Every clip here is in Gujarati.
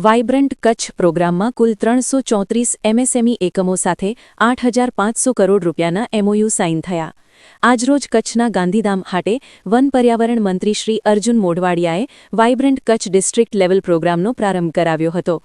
વાઇબ્રન્ટ કચ્છ પ્રોગ્રામમાં કુલ 334 એમએસએમઈ એકમો સાથે 8,500 કરોડ રૂપિયાના એમઓયુ સાઇન થયા. આજરોજ કચ્છના ગાંધીધામ ખાતે વન પર્યાવરણ મંત્રી શ્રી અર્જુન મોઢવાડિયાએ વાઇબ્રન્ટ કચ્છ ડિસ્ટ્રિક્ટ લેવલ પ્રોગ્રામનો પ્રારંભ કરાવ્યો હતો.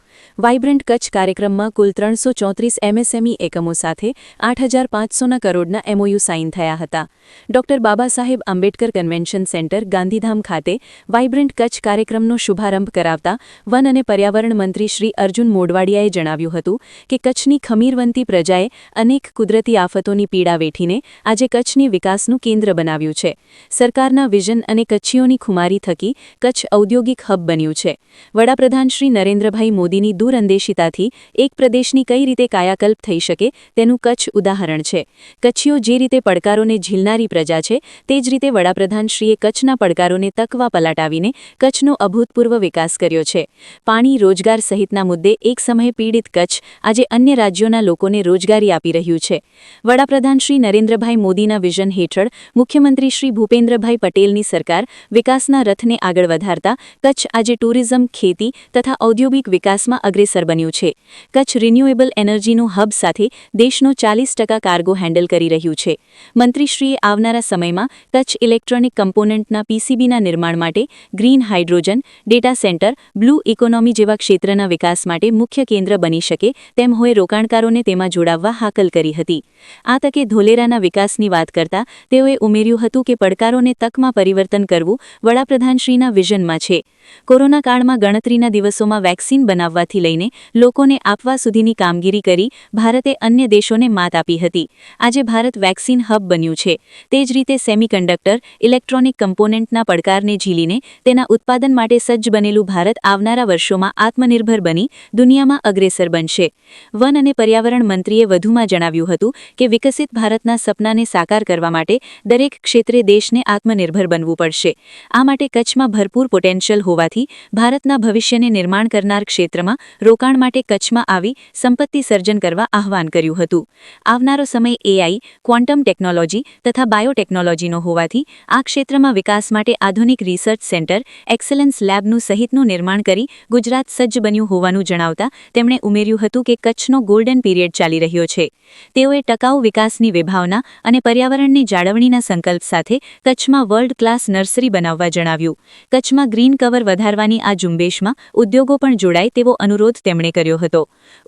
વાઇબ્રન્ટ કચ્છ કાર્યક્રમમાં કુલ 334 એમએસએમઈ એકમો સાથે 8,500 કરોડના એમઓયુ સાઇન થયા હતા. Doctor Babasaheb Ambedkar convention centre Gandhidham ખાતે વાઇબ્રન્ટ કચ્છ કાર્યક્રમનો શુભારંભ કરાવતા વન અને પર્યાવરણ મંત્રી શ્રી અર્જુન મોઢવાડિયાએ જણાવ્યું હતું કે કચ્છની ખમીરવંતી પ્રજાએ અનેક કુદરતી આફતોની પીડા વેઠીને આજે કચ્છની વિકાસનું કેન્દ્ર બનાવ્યું છે. સરકારના વિઝન અને કચ્છીઓની ખુમારી થકી કચ્છ ઔદ્યોગિક હબ બન્યું છે. વડાપ્રધાન શ્રી નરેન્દ્રભાઈ મોદીની દૂરઅંદેશિતાથી એક પ્રદેશની કઈ રીતે કાયાકલ્પ થઈ શકે તેનું કચ્છ ઉદાહરણ છે. કચ્છીઓ જે રીતે પડકારોને ઝીલનારી પ્રજા છે તે જ રીતે વડાપ્રધાનશ્રીએ કચ્છના પડકારોને તકવા પલાટાવીને કચ્છનો અભૂતપૂર્વ વિકાસ કર્યો છે. પાણી, રોજગાર સહિતના મુદ્દે એક સમયે પીડિત કચ્છ આજે અન્ય રાજ્યોના લોકોને રોજગારી આપી રહ્યું છે. વડાપ્રધાન શ્રી નરેન્દ્રભાઈ મોદીના વિઝન હેઠળ મુખ્યમંત્રી શ્રી ભૂપેન્દ્રભાઈ પટેલની સરકાર વિકાસના રથને આગળ વધારતા કચ્છ આજે ટુરિઝમ, ખેતી તથા ઔદ્યોગિક વિકાસમાં અગ્રેસર બન્યું છે. કચ્છ રિન્યુએબલ એનર્જીનું હબ સાથે દેશનો 40% કાર્ગો હેન્ડલ કરી રહ્યું છે. મંત્રીશ્રીએ આવનારા સમયમાં કચ્છ ઇલેક્ટ્રોનિક કમ્પોનન્ટના પીસીબીના નિર્માણ માટે green hydrogen, data centre, blue economy જેવા ક્ષેત્રના વિકાસ માટે મુખ્ય કેન્દ્ર બની શકે તેમ હોય રોકાણકારોને તેમાં જોડાવવા હાકલ કરી હતી. આ તકે ધોલેરાના વિકાસની વાત કરતા તેઓએ ઉમેર્યું હતું કે પડકારોને તકમાં પરિવર્તન કરવું વડાપ્રધાનશ્રીના વિઝનમાં છે. કોરોના કાળમાં ગણતરીના દિવસોમાં વેક્સિન બનાવવાથી લઈને લોકોને આપવા સુધીની કામગીરી કરી ભારતે અન્ય દેશોને માત આપી હતી. આજે ભારત વેક્સિન હબ બન્યું છે. તે જ રીતે સેમિકન્ડક્ટર, ઇલેક્ટ્રોનિક કમ્પોનન્ટના પડકારને ઝીલીને તેના ઉત્પાદન માટે સજ્જ બનેલું ભારત આવનારા વર્ષોમાં આત્મનિર્ભર બની દુનિયામાં અગ્રેસર બનશે. વન અને પર્યાવરણ મંત્રીએ વધુમાં જણાવ્યું હતું કે વિકસિત ભારતના સપનાને સાકાર કરવા માટે દરેક ક્ષેત્રે દેશને આત્મનિર્ભર બનવું પડશે. આ માટે કચ્છમાં ભરપૂર પોટેન્શિયલ હોવાથી ભારતના ભવિષ્યને નિર્માણ કરનાર ક્ષેત્રમાં રોકાણ માટે કચ્છમાં આવી સંપત્તિ સર્જન કરવા આહ્વાન કર્યું હતું. આવનારો સમય એઆઈ, ક્વોન્ટમ ટેકનોલોજી તથા બાયોટેકનોલોજીનો હોવાથી આ ક્ષેત્રમાં વિકાસ માટે આધુનિક રિસર્ચ સેન્ટર, એક્સલન્સ લેબનું સહિતનું નિર્માણ કરી ગુજરાત સજ્જ બન્યું હોવાનું જણાવતા તેમણે ઉમેર્યું હતું કે કચ્છનો ગોલ્ડન પીરિયડ ચાલી રહ્યો છે. તેઓએ ટકાઉ વિકાસની વિભાવના અને પર્યાવરણની જાળવણીના સંકલ્પ સાથે કચ્છમાં વર્લ્ડ ક્લાસ નર્સરી બનાવવા જણાવ્યું. કચ્છમાં ગ્રીન કવર વધારવાની આ ઝુંબેશમાં ઉદ્યોગો પણ જોડાય તેવો અનુરોધ તેમણે કર્યો હતો.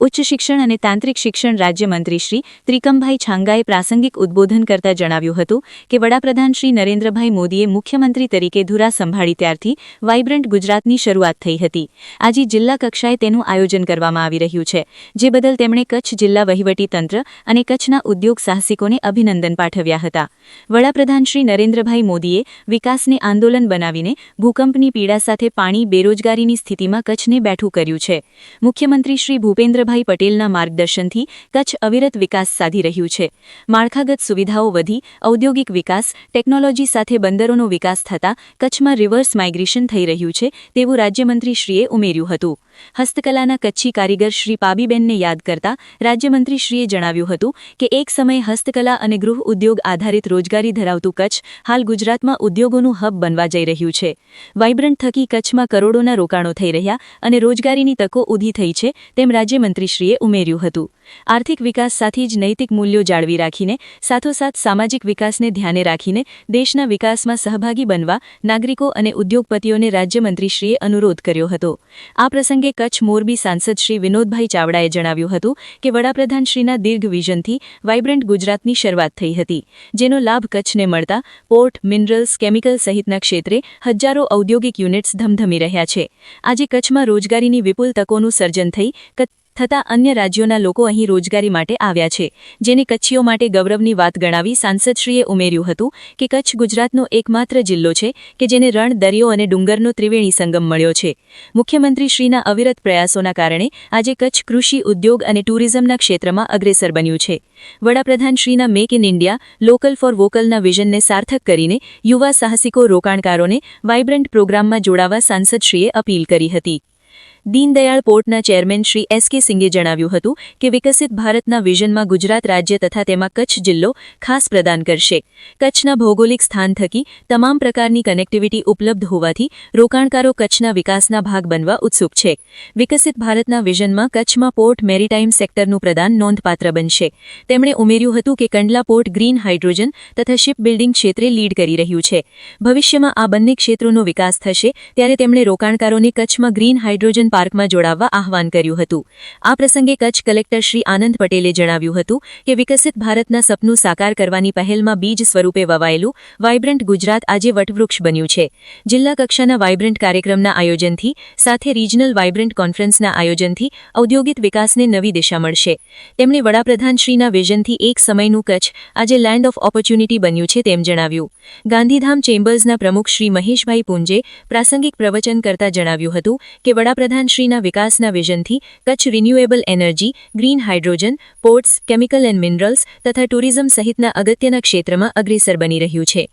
ઉચ્ચ શિક્ષણ અને તાંત્રિક શિક્ષણ રાજ્યમંત્રી શ્રી ત્રિકમભાઈ છાંગાએ પ્રાસંગિક ઉદ્બોધન કરતા જણાવ્યું હતું કે વડાપ્રધાન શ્રી નરેન્દ્રભાઈ મોદીએ મુખ્યમંત્રી તરીકે ધુરા સંભાળી ત્યારથી વાઇબ્રન્ટ ગુજરાતની શરૂઆત થઈ હતી. આજે જિલ્લા કક્ષાએ તેનું આયોજન કરવામાં આવી રહ્યું છે, જે બદલ તેમણે કચ્છ જિલ્લા વહીવટીતંત્ર અને કચ્છના ઉદ્યોગ સાહસિકોને અભિનંદન પાઠવ્યા હતા. વડાપ્રધાન શ્રી નરેન્દ્રભાઈ મોદીએ વિકાસને આંદોલન બનાવીને ભૂકંપની પીડા સાથે પાણી, બેરોજગારીની સ્થિતિમાં કચ્છને બેઠું કર્યું છે. મુખ્યમંત્રી શ્રી ભૂપેન્દ્રભાઈ પટેલના માર્ગદર્શનથી કચ્છ અવિરત વિકાસ સાધી રહ્યું છે. માળખાગત સુવિધાઓ વધી, ઔદ્યોગિક વિકાસ, ટેકનોલોજી સાથે બંદરોનો વિકાસ થતાં કચ્છમાં રિવર્સ માઇગ્રેશન થઈ રહ્યું છે તેવું રાજ્યમંત્રીશ્રીએ ઉમેર્યું હતું. હસ્તકલાના કચ્છી કારીગર શ્રી પાબીબેનને યાદ કરતા રાજ્યમંત્રીશ્રીએ જણાવ્યું હતું કે એક સમયે હસ્તકલા અને ગૃહ ઉદ્યોગ આધારિત રોજગારી ધરાવતું કચ્છ હાલ ગુજરાતમાં ઉદ્યોગોનું હબ બનવા જઈ રહ્યું છે. વાઇબ્રન્ટ થકી કચ્છમાં કરોડોના રોકાણો થઈ રહ્યા અને રોજગારીની તકો ઊભી થઈ છે તેમ રાજ્યમંત્રીશ્રીએ ઉમેર્યું હતું. આર્થિક વિકાસ સાથે જ નૈતિક મૂલ્યો જાળવી રાખીને સાથોસાથ સામાજિક વિકાસને ધ્યાને રાખીને દેશના વિકાસમાં સહભાગી બનવા નાગરિકો અને ઉદ્યોગપતિઓને રાજ્યમંત્રીશ્રીએ અનુરોધ કર્યો હતો. આ પ્રસંગે કચ્છ મોરબી સાંસદ શ્રી વિનોદભાઈ ચાવડાએ જણાવ્યું હતું કે વડાપ્રધાનશ્રીના દીર્ઘ વિઝનથી વાઇબ્રન્ટ ગુજરાતની શરૂઆત થઈ હતી, જેનો લાભ કચ્છને મળતા પોર્ટ, મિનરલ્સ, કેમિકલ સહિતના ક્ષેત્રે હજારો ઔદ્યોગિક યુનિટ્સ ધમધમી રહ્યા છે. આજે કચ્છમાં રોજગારીની વિપુલ તકોનું સર્જન થતાં અન્ય રાજ્યોના લોકો અહીં રોજગારી માટે આવ્યા છે, જેને કચ્છીઓ માટે ગૌરવની વાત ગણાવી સાંસદશ્રીએ ઉમેર્યું હતું કે કચ્છ ગુજરાતનો એકમાત્ર જિલ્લો છે કે જેને રણ, દરિયો અને ડુંગરનો ત્રિવેણી સંગમ મળ્યો છે. મુખ્યમંત્રીશ્રીના અવિરત પ્રયાસોના કારણે આજે કચ્છ કૃષિ, ઉદ્યોગ અને ટુરિઝમના ક્ષેત્રમાં અગ્રેસર બન્યું છે. વડાપ્રધાનશ્રીના make in India, local for વોકલના વિઝનને સાર્થક કરીને યુવા સાહસિકો, રોકાણકારોને વાઇબ્રન્ટ પ્રોગ્રામમાં જોડાવા સાંસદશ્રીએ અપીલ કરી હતી. દીનદયાળ પોર્ટના ચેરમેન શ્રી એસ.કે. સિંઘે જણાવ્યું હતું કે વિકસિત ભારતના વિઝનમાં ગુજરાત રાજ્ય તથા તેમાં કચ્છ જિલ્લો ખાસ પ્રદાન કરશે. કચ્છના ભૌગોલિક સ્થાન થકી તમામ પ્રકારની કનેક્ટિવિટી ઉપલબ્ધ હોવાથી રોકાણકારો કચ્છના વિકાસના ભાગ બનવા ઉત્સુક છે. વિકસિત ભારતના વિઝનમાં કચ્છમાં પોર્ટ મેરીટાઈમ સેક્ટરનું પ્રદાન નોંધપાત્ર બનશે. તેમણે ઉમેર્યું હતું કે કંડલા પોર્ટ ગ્રીન હાઇડ્રોજન તથા શિપ બિલ્ડિંગ ક્ષેત્રે લીડ કરી રહ્યું છે. ભવિષ્યમાં આ બંને ક્ષેત્રોનો વિકાસ થશે ત્યારે તેમણે રોકાણકારોને કચ્છમાં ગ્રીન હાઇડ્રોજન પાર્કમાં જોડાવવા આહવાન કર્યું હતું. આ પ્રસંગે કચ્છ કલેક્ટર શ્રી આનંદ પટેલે જણાવ્યું હતું કે વિકસિત ભારતના સપનું સાકાર કરવાની પહેલમાં બીજ સ્વરૂપે વવાયેલું વાઇબ્રન્ટ ગુજરાત આજે વટવૃક્ષ બન્યું છે. જિલ્લા કક્ષાના વાઇબ્રન્ટ કાર્યક્રમના આયોજનથી સાથે રિજનલ વાઇબ્રન્ટ કોન્ફરન્સના આયોજનથી ઔદ્યોગિક વિકાસને નવી દિશા મળશે. તેમણે વડાપ્રધાનશ્રીના વિઝનથી એક સમયનું કચ્છ આજે લેન્ડ ઓફ ઓપોર્ચ્યુનિટી બન્યું છે તેમ જણાવ્યું. ગાંધીધામ ચેમ્બર્સના પ્રમુખ શ્રી મહેશભાઈ પુંજે પ્રાસંગિક પ્રવચન કરતા જણાવ્યું હતું કે વડાપ્રધાનશ્રીના વિકાસના વિઝનથી Kutch renewable energy, green hydrogen, ports, chemical and minerals તથા ટુરિઝમ સહિતના અગત્યના ક્ષેત્રમાં અગ્રેસર બની રહ્યું છે.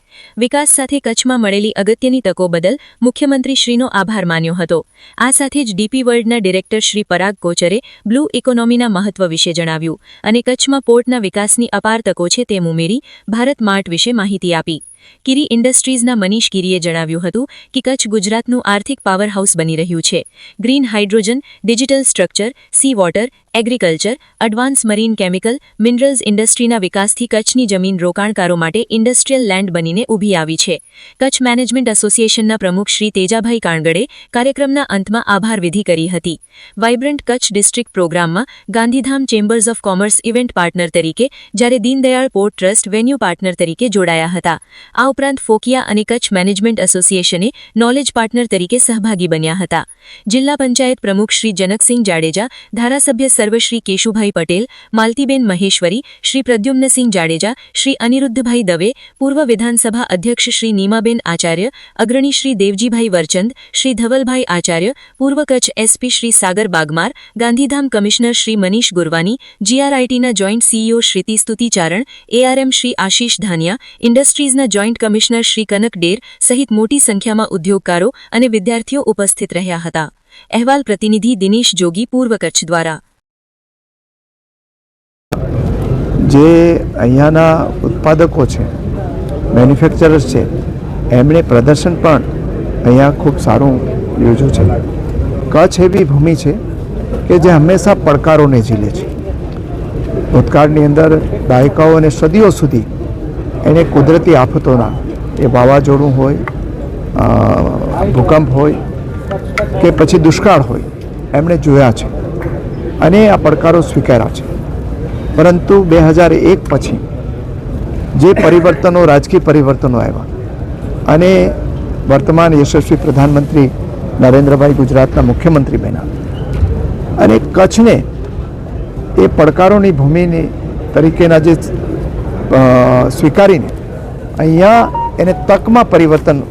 વિકાસ સાથે કચ્છમાં મળેલી અગત્યની તકો બદલ મુખ્યમંત્રીશ્રીનો આભાર માન્યો હતો. આ સાથે જ ડીપી વર્લ્ડના ડિરેક્ટર શ્રી પરાગ કોચરે બ્લુ ઇકોનોમીના મહત્વ વિશે જણાવ્યું અને કચ્છમાં પોર્ટના વિકાસની અપાર તકો છે તેમ ઉમેરી ભારત માર્ટ વિશે માહિતી આપી. કિરી ઇન્ડસ્ટ્રીઝના મનીષ ગિરીએ જણાવ્યું હતું કે કચ્છ ગુજરાતનું આર્થિક પાવરહાઉસ બની રહ્યું છે. Green hydrogen, digital structure, sea water, agriculture, advance marine chemical, minerals ઇન્ડસ્ટ્રીના વિકાસથી કચ્છની જમીન રોકાણકારો માટે ઇન્ડસ્ટ્રીયલ લેન્ડ બનીને ઊભી આવી છે. કચ્છ મેનેજમેન્ટ એસોસિએશનના પ્રમુખ શ્રી તેજાભાઈ કાણગડે કાર્યક્રમના અંતમાં આભાર વિધિ કરી હતી. વાઇબ્રન્ટ કચ્છ ડિસ્ટ્રિક્ટ પ્રોગ્રામમાં Gandhidham chambers of commerce event partner તરીકે જ્યારે Deendayal port trust venue partner તરીકે જોડાયા હતા. આ ઉપરાંત ફોકિયા અને કચ્છ મેનેજમેન્ટ એસોસિએશને નોલેજ પાર્ટનર તરીકે સહભાગી બન્યા હતા. જિલ્લા પંચાયત પ્રમુખ શ્રી જનકસિંહ જાડેજા, ધારાસભ્ય સર્વશ્રી કેશુભાઈ પટેલ, માલતીબેન મહેશ્વરી, શ્રી પ્રદ્યુમ્નસિંહ જાડેજા, શ્રી અનિરુદ્ધભાઈ દવે, પૂર્વ વિધાનસભા અધ્યક્ષ શ્રી નીમાબેન આચાર્ય, અગ્રણી શ્રી દેવજીભાઈ વરચંદ, શ્રી ધવલભાઈ આચાર્ય, પૂર્વ કચ્છ એસપી શ્રી સાગર બાગમાર, ગાંધીધામ કમિશનર શ્રી મનીષ ગુરવાની, જીઆરઆઈટીના joint CEO Shriti Stuticharan, ARM Shri Ashish Dhaniya, ઇન્ડસ્ટ્રીઝના જોઈન્ટ કમિશનર શ્રી કનક ડેર સહિત મોટી સંખ્યામાં ઉદ્યોગકારો અને વિદ્યાર્થીઓ ઉપસ્થિત રહ્યા હતા. અહેવાલ પ્રતિનિધિ દિનેશ જોગી, પૂર્વ કચ્છ દ્વારા. જે અહીંયાના ઉત્પાદકો છે, મેન્યુફેક્ચરર્સ છે, એમણે પ્રદર્શન પણ અહીંયા ખૂબ સારું યોજ્યું છે. કચ્છ એવી ભૂમિ છે કે જે હંમેશા પડકારોને ઝીલે છે. ભૂતકાળની અંદર દાયકાઓ અને સદીઓ સુધી એને કુદરતી આફતોના, એ વાવાઝોડું હોય, ભૂકંપ હોય કે પછી દુષ્કાળ હોય, એમણે જોયા છે અને આ પડકારો સ્વીકાર્યા છે. પરંતુ 2001 પછી જે પરિવર્તનો, રાજકીય પરિવર્તનો આવ્યા અને વર્તમાન યશસ્વી પ્રધાનમંત્રી નરેન્દ્રભાઈ ગુજરાતના મુખ્યમંત્રી બન્યા અને કચ્છને એ પડકારોની ભૂમિની તરીકેના જે સ્વીકારીને અહીંયા એને તકમાં પરિવર્તન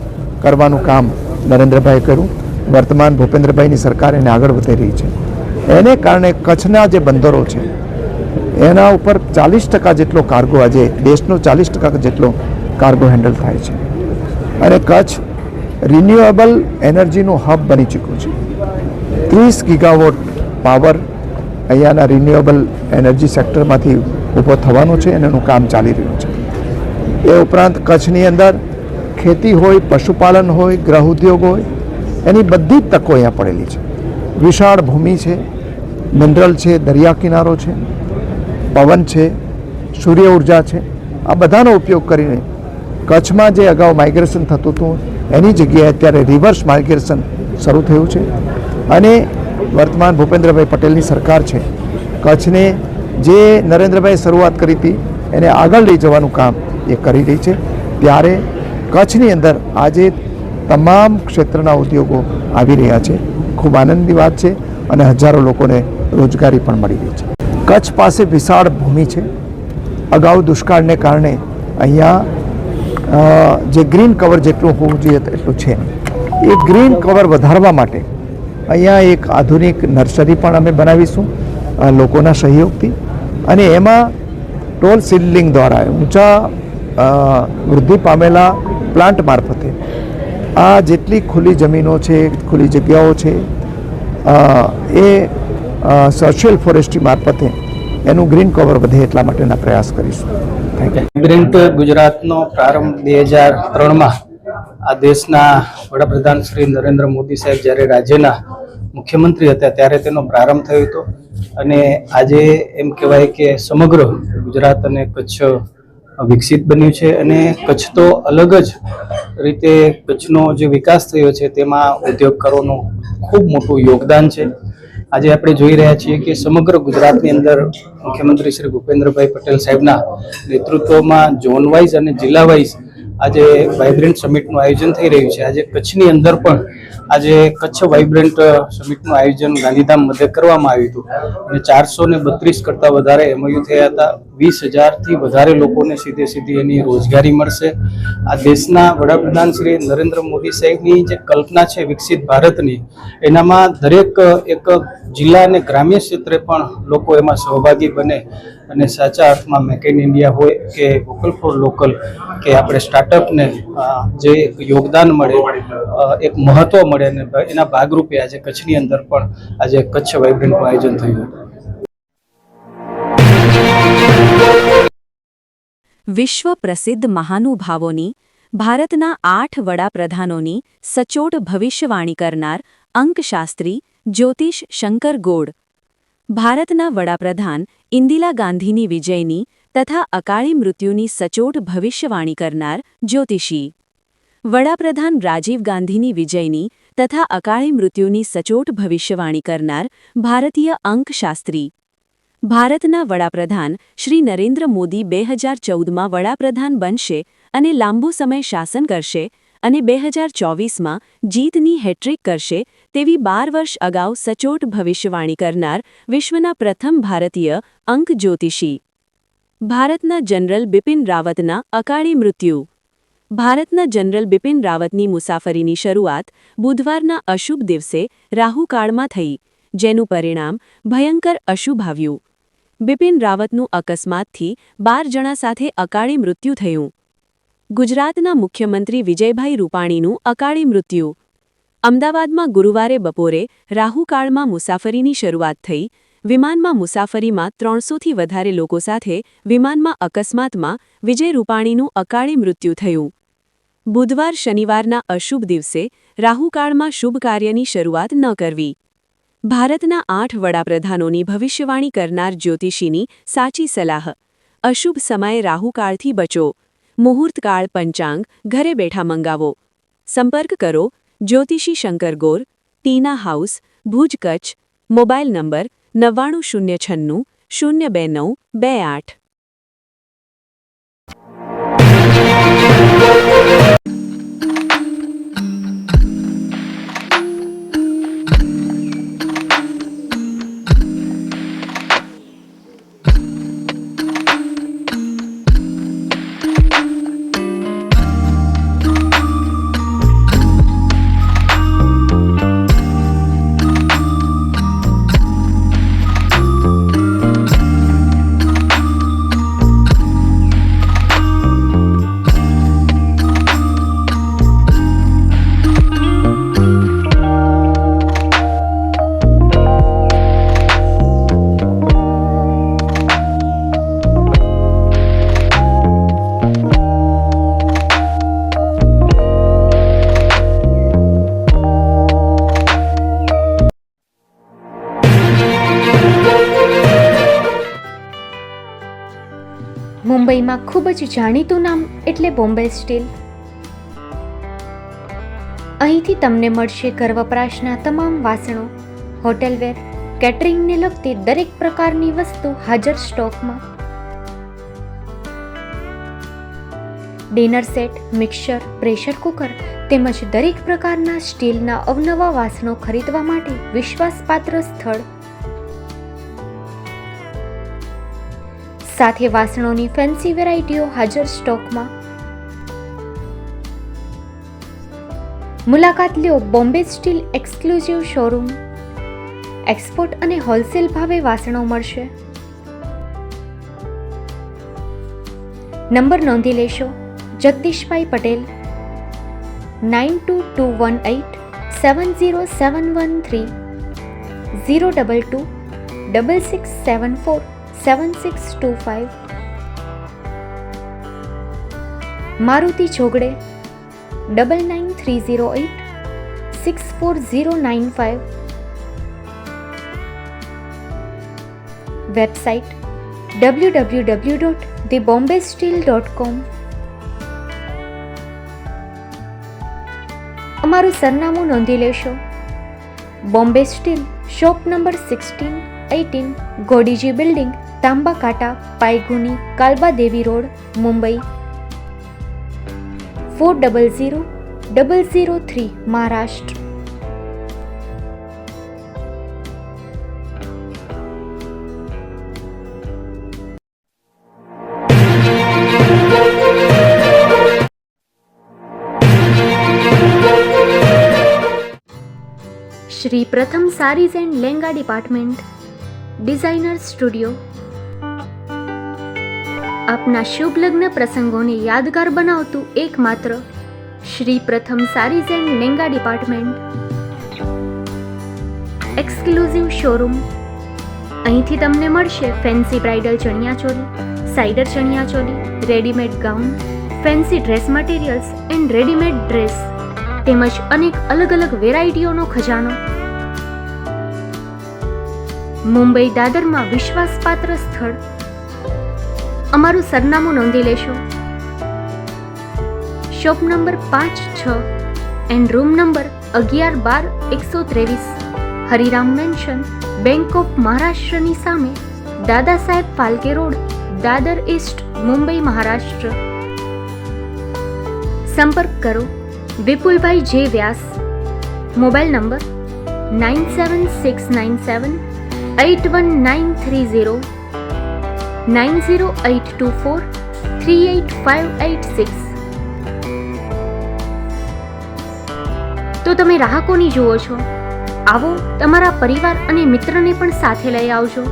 કરવાનું કામ નરેન્દ્રભાઈએ કર્યું. વર્તમાન ભૂપેન્દ્રભાઈની સરકાર એને આગળ વધી રહી છે. એને કારણે કચ્છના જે બંદરો છે એના ઉપર 40% જેટલો કાર્ગો, આજે દેશનો 40% જેટલો કાર્ગો હેન્ડલ થાય છે અને કચ્છ રિન્યુએબલ એનર્જીનું હબ બની ચૂક્યું છે. 30 ગીગાવોટ પાવર અહીંયાના રિન્યુએબલ એનર્જી સેક્ટરમાંથી ઊભો થવાનો છે અને એનું કામ ચાલી રહ્યું છે. એ ઉપરાંત કચ્છની અંદર ખેતી હોય, પશુપાલન હોય, ગૃહ ઉદ્યોગ હોય, એની બધી જ તકો અહીંયા પડેલી છે. વિશાળ ભૂમિ છે, મિનરલ છે, દરિયા કિનારો છે, પવન છે, સૂર્ય ઉર્જા છે. આ બધાનો ઉપયોગ કરીને કચ્છમાં જે અગાઉ માઇગ્રેશન થતું હતું એની જગ્યાએ અત્યારે રિવર્સ માઇગ્રેશન શરૂ થયું છે અને વર્તમાન ભૂપેન્દ્રભાઈ પટેલની સરકાર છે કચ્છને જે નરેન્દ્રભાઈએ શરૂઆત કરી હતી એને આગળ લઈ જવાનું કામ એ કરી રહી છે. ત્યારે કચ્છની અંદર આજે તમામ ક્ષેત્રના ઉદ્યોગો આવી રહ્યા છે. ખૂબ આનંદની વાત છે અને હજારો લોકોને રોજગારી પણ મળી રહી છે. કચ્છ પાસે વિશાળ ભૂમિ છે. અગાઉ દુષ્કાળને કારણે અહીંયા જે ગ્રીન કવર જેટલું હોવું જોઈએ એટલું છે. એ ગ્રીન કવર વધારવા માટે અહીંયા એક આધુનિક નર્સરી પણ અમે બનાવીશું લોકોના સહયોગથી અને એમાં ટોલ સીડલિંગ દ્વારા ઊંચા વૃદ્ધિ પામેલા પ્લાન્ટ મારફતે આ જેટલી ખુલ્લી જમીનો છે, ખુલ્લી જગ્યાઓ છે, એ સોશિયલ ફોરેસ્ટ્રી મારફતે એનું ગ્રીન કવર વધે એટલા માટેના પ્રયાસ કરીશું. Thank you. વાઇબ્રન્ટ ગુજરાતનો પ્રારંભ 2003માં આ દેશના વડાપ્રધાન શ્રી નરેન્દ્ર મોદી સાહેબ જ્યારે રાજ્યના મુખ્યમંત્રી હતા ત્યારે તેનો પ્રારંભ થયો હતો અને આજે એમ કહેવાય કે સમગ્ર ગુજરાત અને કચ્છ વિકસિત બન્યું છે અને કચ્છ તો અલગ જ રીતે કચ્છનો જે વિકાસ થયો છે તેમાં ઉદ્યોગકારોનું ખૂબ મોટું યોગદાન છે. આજે આપણે જોઈ રહ્યા છીએ કે સમગ્ર ગુજરાતની અંદર મુખ્યમંત્રી શ્રી ભૂપેન્દ્રભાઈ પટેલ સાહેબના નેતૃત્વમાં ઝોન વાઇઝ અને જિલ્લા વાઇઝ આજે વાઇબ્રન્ટ સમિટનું આયોજન થઈ રહ્યું છે. આજે કચ્છની અંદર પણ આજે કચ્છ વાઇબ્રન્ટ સમિટનું આયોજન ગાંધીધામ મધ્યે કરવામાં આવ્યું હતું અને 432 કરતાં વધારે MOU થયા હતા. 20,000થી વધારે લોકોને સીધી એની રોજગારી મળશે. આ દેશના વડાપ્રધાન શ્રી નરેન્દ્ર મોદી સાહેબની જે કલ્પના છે વિકસિત ભારતની, એનામાં દરેક એક જિલ્લા અને ગ્રામ્ય ક્ષેત્રે પણ લોકો એમાં સહભાગી બને અને સાચા અર્થમાં મેક ઇન ઇન્ડિયા હોય કે વોકલ ફોર લોકલ કે આપણે સ્ટાર્ટઅપને જે યોગદાન મળે, એક મહત્વ મળે અને એના ભાગરૂપે આજે કચ્છની અંદર પણ આજે કચ્છ વાઇબ્રન્ટનું આયોજન થયું હતું. વિશ્વ પ્રસિદ્ધ મહાનુભાવોની, ભારતના 8 વડાપ્રધાનોની સચોટ ભવિષ્યવાણી કરનાર અંકશાસ્ત્રી જ્યોતિષ શંકર ગોડ, ભારતના વડાપ્રધાન ઇન્દિરા ગાંધીની વિજયની તથા અકાળી મૃત્યુની સચોટ ભવિષ્યવાણી કરનાર જ્યોતિષી, વડાપ્રધાન રાજીવ ગાંધીની વિજયની તથા અકાળી મૃત્યુની સચોટ ભવિષ્યવાણી કરનાર ભારતીય અંકશાસ્ત્રી, ભારતના વડાપ્રધાન શ્રી નરેન્દ્ર મોદી 2014માં વડાપ્રધાન બનશે અને લાંબો સમય શાસન કરશે અને 2024માં જીતની હેટ્રિક કરશે તેવી 12 વર્ષ અગાઉ સચોટ ભવિષ્યવાણી કરનાર વિશ્વના પ્રથમ ભારતીય અંક જ્યોતિષી, ભારતના જનરલ બિપિન રાવતના અકાળી મૃત્યુ, ભારતના જનરલ બિપિન રાવતની મુસાફરીની શરૂઆત બુધવારના અશુભ દિવસે રાહુકાળમાં થઈ, જેનું પરિણામ ભયંકર અશુભ આવ્યું. બિપિન રાવતનું અકસ્માતથી 12 જણા સાથે અકાળી મૃત્યુ થયું. ગુજરાતના મુખ્યમંત્રી વિજયભાઈ રૂપાણીનું અકાળી મૃત્યુ. અમદાવાદમાં ગુરુવારે બપોરે રાહુકાળમાં મુસાફરીની શરૂઆત થઈ. વિમાનમાં મુસાફરીમાં 300થી વધારે લોકો સાથે વિમાનમાં અકસ્માતમાં વિજય રૂપાણીનું અકાળી મૃત્યુ થયું. બુધવાર શનિવારના અશુભ દિવસે રાહુકાળમાં શુભ કાર્યની શરૂઆત ન કરવી. ભારતના 8 વડાપ્રધાનોની ભવિષ્યવાણી કરનાર જ્યોતિષીની સાચી સલાહ. અશુભ સમયે રાહુકાળથી બચો. મુહૂર્તકાળ પંચાંગ ઘરે બેઠા મંગાવો. સંપર્ક કરો જ્યોતિષી Shankar Gor, Tina house, Bhuj, Kutch. Mobile number 9906 02928. મુંબઈમાં ખૂબ જ જાણીતું નામ એટલે બોમ્બે સ્ટીલ. અહીંથી તમને મળશે ઘર વપરાશના તમામ વાસણો, હોટેલવેર, કેટરિંગને લગતી દરેક પ્રકારની વસ્તુ હાજર સ્ટોકમાં. Dinner set, mixer, pressure cooker તેમજ દરેક પ્રકારના સ્ટીલના અવનવા વાસણો ખરીદવા માટે વિશ્વાસપાત્ર સ્થળ. સાથે વાસણોની ફેન્સી વેરાયટીઓ હાજર સ્ટોકમાં. મુલાકાત લ્યો Bombay steel exclusive showroom. Export અને હોલસેલ ભાવે વાસણો મળશે. નંબર નોંધી લેશો. જગદીશભાઈ પટેલ 9221870713 022-6674-7625. મારુતિ જોગડે 9930864095. Website www.thebombasteel.com. અમારું સરનામું નોંધી લેશો. Bombay steel, shop number 16-18, Godiji building, Tamba Kanta, Paydhuni, Kalbadevi road, Mumbai 400003, Maharashtra. Shri Pratham sarees and langa department, designer studio. આપના શુભ લગ્ન પ્રસંગોને યાદગાર બનાવતું એકમાત્ર Shri Pratham sarees and langa department. Exclusive showroom. અહીંથી તમને મળશે fancy bridal chaniya choli, cider chaniya choli, readymade gown, fancy dress materials and readymade dress તેમજ અનેક અલગ અલગ વેરાયટીઓનો ખજાનો. મુંબઈ દાદરમાં વિશ્વાસપાત્ર સ્થળ. અમારું સરનામું નોંધી લેશો. Shop number 5-6 and room number 11-12-123, Hariram mansion, bank of મહારાષ્ટ્રની સામે, દાદા સાહેબ ફાલ્કે રોડ, દાદર ઈસ્ટ, મુંબઈ, મહારાષ્ટ્ર. સંપર્ક કરો વિપુલભાઈ જે વ્યાસ. Mobile number 9769781930, 9082438586. તો તમે રાહ કોની જુઓ છો? આવો, તમારા પરિવાર અને મિત્રને પણ સાથે લઈ આવજો.